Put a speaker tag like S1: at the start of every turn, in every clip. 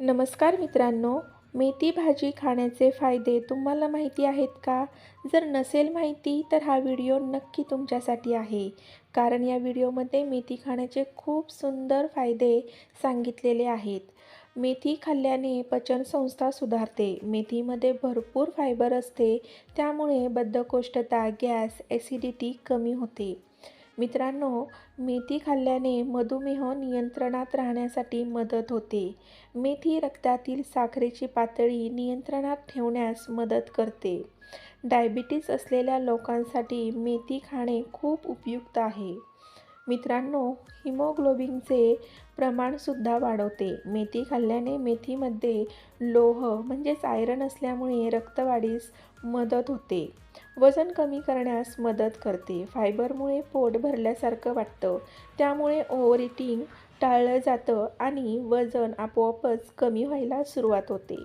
S1: नमस्कार मित्रांनो, मेथी भाजी खाण्याचे फायदे तुम्हाला माहिती आहेत का? जर नसेल माहिती तर हा व्हिडिओ नक्की तुमच्यासाठी आहे. कारण या व्हिडिओमध्ये मेथी खाण्याचे खूप सुंदर फायदे सांगितलेले आहेत. मेथी खाल्ल्याने पचनसंस्था सुधारते. मेथीमध्ये भरपूर फायबर असते, त्यामुळे बद्धकोष्ठता, गॅस, ॲसिडिटी कमी होते. मित्रांनो, मेथी खाल्ल्याने मधुमेह नियंत्रणात राहण्यासाठी मदत होते. मेथी रक्तातील साखरेची पातळी नियंत्रणात ठेवण्यास मदत करते. डायबिटीस असलेल्या लोकांसाठी मेथी खाणे खूप उपयुक्त आहे. मित्रांनो, हिमोग्लोबिनचे प्रमाणसुद्धा वाढवते. मेथी खाल्ल्याने मेथीमध्ये लोह म्हणजेच आयरन असल्यामुळे रक्तवाढीस मदत होते. वजन कमी करण्यास मदत करते. फायबरमुळे पोट भरल्यासारखं वाटतं, त्यामुळे ओव्हर इटिंग टाळलं जातं आणि वजन आपोआपच कमी व्हायला सुरुवात होते.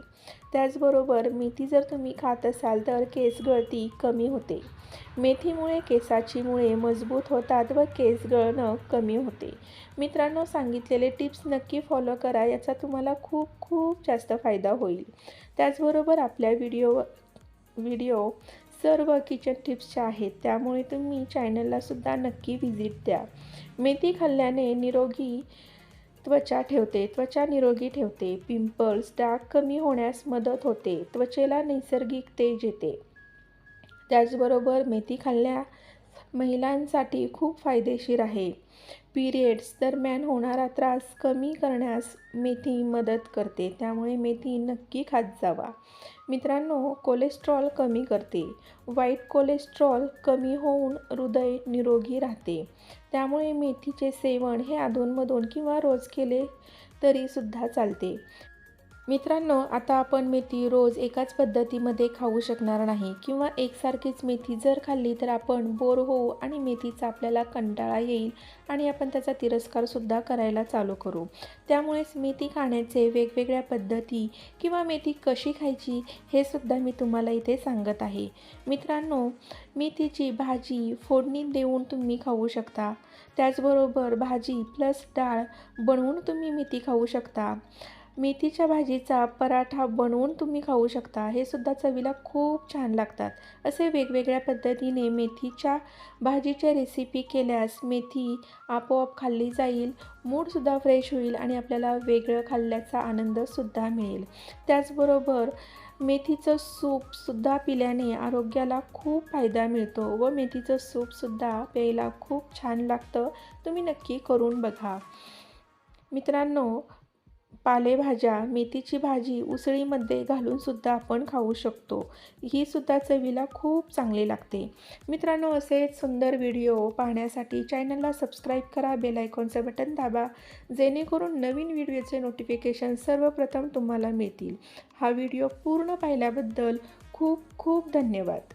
S1: त्याचबरोबर मेथी जर तुम्ही खात असाल तर केस गळती कमी होते. मेथीमुळे केसाची मुळे मजबूत होतात व केस गळणं कमी होते. मित्रांनो, सांगितलेले टिप्स नक्की फॉलो करा, याचा तुम्हाला खूप खूप जास्त फायदा होईल. त्याचबरोबर आपल्या व्हिडिओ सर्व किचन टिप्सच्या आहेत, त्यामुळे तुम्ही चॅनललासुद्धा नक्की व्हिजिट द्या. मेथी खाल्ल्याने निरोगी त्वचा निरोगी ठेवते. पिंपल्स, डाग कमी होण्यास मदत होते. त्वचेला नैसर्गिक तेज येते. त्याचबरोबर मेथी खाल्ल्या महिलांसाठी खूप फायदेशीर आहे. पिरियड्स दरम्यान होणारा त्रास कमी करण्यास मेथी मदत करते, त्यामुळे मेथी नक्की खात जावा. मित्रांनो, कोलेस्ट्रॉल कमी करते. वाईट कोलेस्ट्रॉल कमी होऊन हृदय निरोगी राहते. त्यामुळे मेथीचे सेवन हे अधूनमधून किंवा रोज केले तरीसुद्धा चालते. मित्रांनो, आता आपण मेथी रोज एकाच पद्धतीमध्ये खाऊ शकणार नाही किंवा एकसारखीच मेथी जर खाल्ली तर आपण बोर होऊ आणि मेथीचा आपल्याला कंटाळा येईल आणि आपण त्याचा तिरस्कारसुद्धा करायला चालू करू. त्यामुळेच मेथी खाण्याचे वेगवेगळ्या पद्धती किंवा मेथी कशी खायची हे सुद्धा मी तुम्हाला इथे सांगत आहे. मित्रांनो, मेथीची भाजी फोडणी देऊन तुम्ही खाऊ शकता. त्याचबरोबर भाजी प्लस डाळ बनवून तुम्ही मेथी खाऊ शकता. मेथीच्या भाजीचा पराठा बनवून तुम्ही खाऊ शकता. हे सुद्धा चवीला खूप छान लागतात. असे वेगवेगळ्या पद्धतीने मेथीच्या भाजीच्या रेसिपी केल्यास मेथी आपोआप खाल्ली जाईल, मूडसुद्धा फ्रेश होईल आणि आपल्याला वेगळं खाल्ल्याचा आनंदसुद्धा मिळेल. त्याचबरोबर मेथीचं सूपसुद्धा पिल्याने आरोग्याला खूप फायदा मिळतो व मेथीचं सूपसुद्धा प्यायला खूप छान लागतं. तुम्ही नक्की करून बघा. मित्रांनो, पालेभाज्या, मेथीची भाजी उसळीमध्ये घालूनसुद्धा आपण खाऊ शकतो. ही सुद्धा चवीला खूप चांगली लागते. मित्रांनो, असेच सुंदर व्हिडिओ पाहण्यासाठी चॅनलला सबस्क्राईब करा, बेल आयकॉनचं बटन दाबा, जेणेकरून नवीन व्हिडिओचे नोटिफिकेशन सर्वप्रथम तुम्हाला मिळतील. हा व्हिडिओ पूर्ण पाहिल्याबद्दल खूप खूप धन्यवाद.